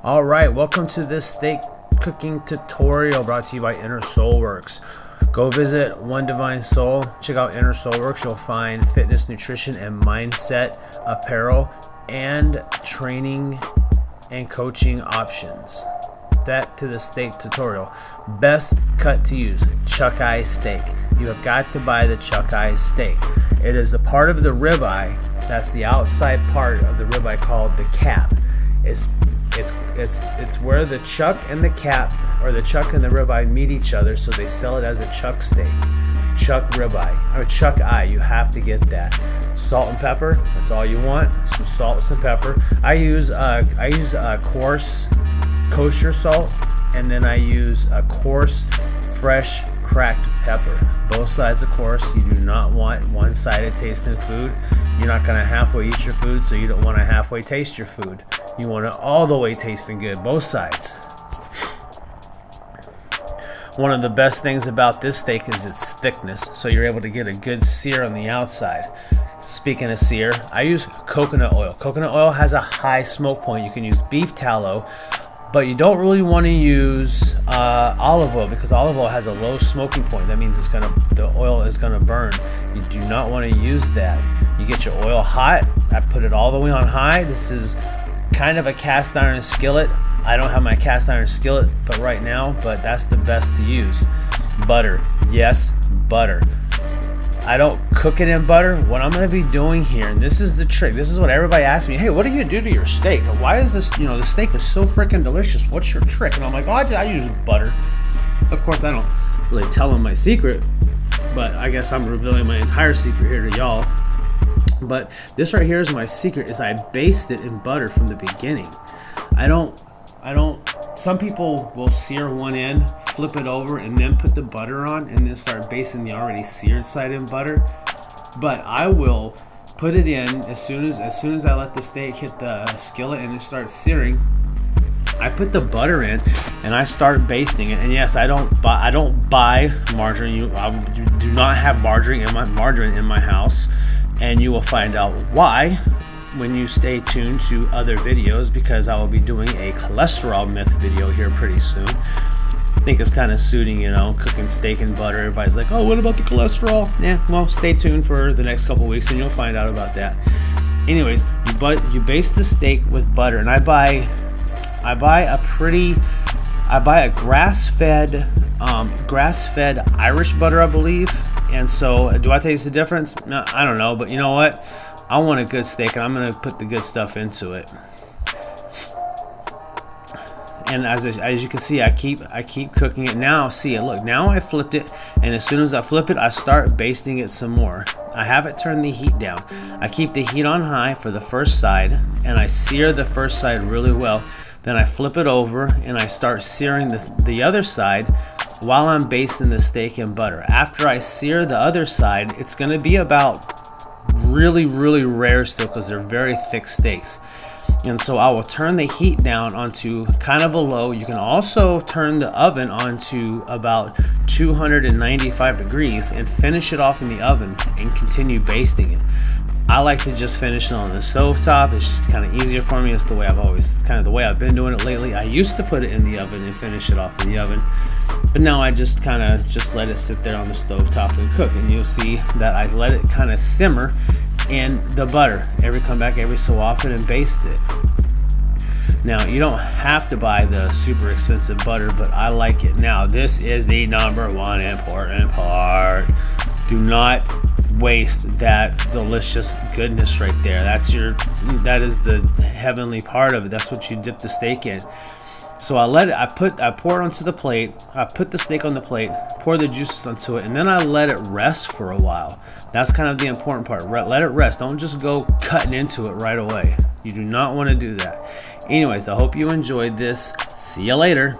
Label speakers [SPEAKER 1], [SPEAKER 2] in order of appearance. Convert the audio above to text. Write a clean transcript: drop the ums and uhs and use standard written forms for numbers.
[SPEAKER 1] All right, welcome to this steak cooking tutorial brought to you by Inner Soul Works. Go visit One Divine Soul, check out Inner Soul Works. You'll find fitness, nutrition, and mindset apparel and training and coaching options. That to the steak tutorial. Best cut to use, chuck eye steak. You have got to buy the chuck eye steak. It is a part of the ribeye. That's the outside part of the ribeye called the cap. It's where the chuck and the cap, or the chuck and the ribeye, meet each other, so they sell it as a chuck steak. Chuck ribeye, or chuck eye. You have to get that. Salt and pepper. That's all you want. Some salt, some pepper. I use coarse kosher salt, and then I use a coarse fresh cracked pepper. Both sides, of course. You do not want one-sided tasting food. You're not going to halfway eat your food, so you don't want to halfway taste your food. You want it all the way tasting good, both sides. One of the best things about this steak is its thickness, so you're able to get a good sear on the outside. Speaking of sear, I use coconut oil. Coconut oil has a high smoke point. You can use beef tallow, but you don't really want to use olive oil, because olive oil has a low smoking point. That means the oil is gonna burn. You do not want to use that. You get your oil hot. I put it all the way on high. This is kind of a cast iron skillet. I don't have my cast iron skillet right now, but that's the best to use. Butter, yes, butter. I don't cook it in butter. What I'm going to be doing here, and this is the trick. This is what everybody asks me. Hey, what do you do to your steak? Why is this? The steak is so freaking delicious. What's your trick? And I'm like, I use butter. Of course, I don't really tell them my secret, but I guess I'm revealing my entire secret here to y'all. But this right here is my secret. Is I baste it in butter from the beginning. I don't. Some people will sear one end, flip it over, and then put the butter on, and then start basting the already seared side in butter. But I will put it in as soon as I let the steak hit the skillet and it starts searing. I put the butter in and I start basting it. And yes, I don't buy margarine. I do not have margarine in my house, and you will find out why when you stay tuned to other videos, because I will be doing a cholesterol myth video here pretty soon. I think it's kind of suiting, cooking steak and butter. Everybody's like, oh, what about the cholesterol? Yeah, well, stay tuned for the next couple weeks and you'll find out about that. Anyways, you baste the steak with butter, and I buy a grass-fed Irish butter, I believe. And so, do I taste the difference? No, I don't know, but you know what? I want a good steak, and I'm going to put the good stuff into it. And as you can see, I keep cooking it. Now, see it. Look, now I flipped it, and as soon as I flip it, I start basting it some more. I have it turn the heat down. I keep the heat on high for the first side, and I sear the first side really well. Then I flip it over, and I start searing the other side while I'm basting the steak in butter. After I sear the other side, it's going to be about really, really rare still, because they're very thick steaks. And so I will turn the heat down onto kind of a low. You can also turn the oven onto about 295 degrees and finish it off in the oven and continue basting it. I like to just finish it on the stovetop. It's just kind of easier for me. It's the way I've been doing it lately. I used to put it in the oven and finish it off in the oven, but now I just let it sit there on the stovetop and cook. And you'll see that I let it kind of simmer in the butter. Come back every so often and baste it. Now, you don't have to buy the super expensive butter, but I like it. Now, this is the number one important part. Do not waste that delicious goodness right there. That is the heavenly part of it. That's what you dip the steak in. So I pour it onto the plate. I put the steak on the plate, pour the juices onto it, and then I let it rest for a while. That's kind of the important part. Let it rest. Don't just go cutting into it right away. You do not want to do that. Anyways, I hope you enjoyed this. See you later.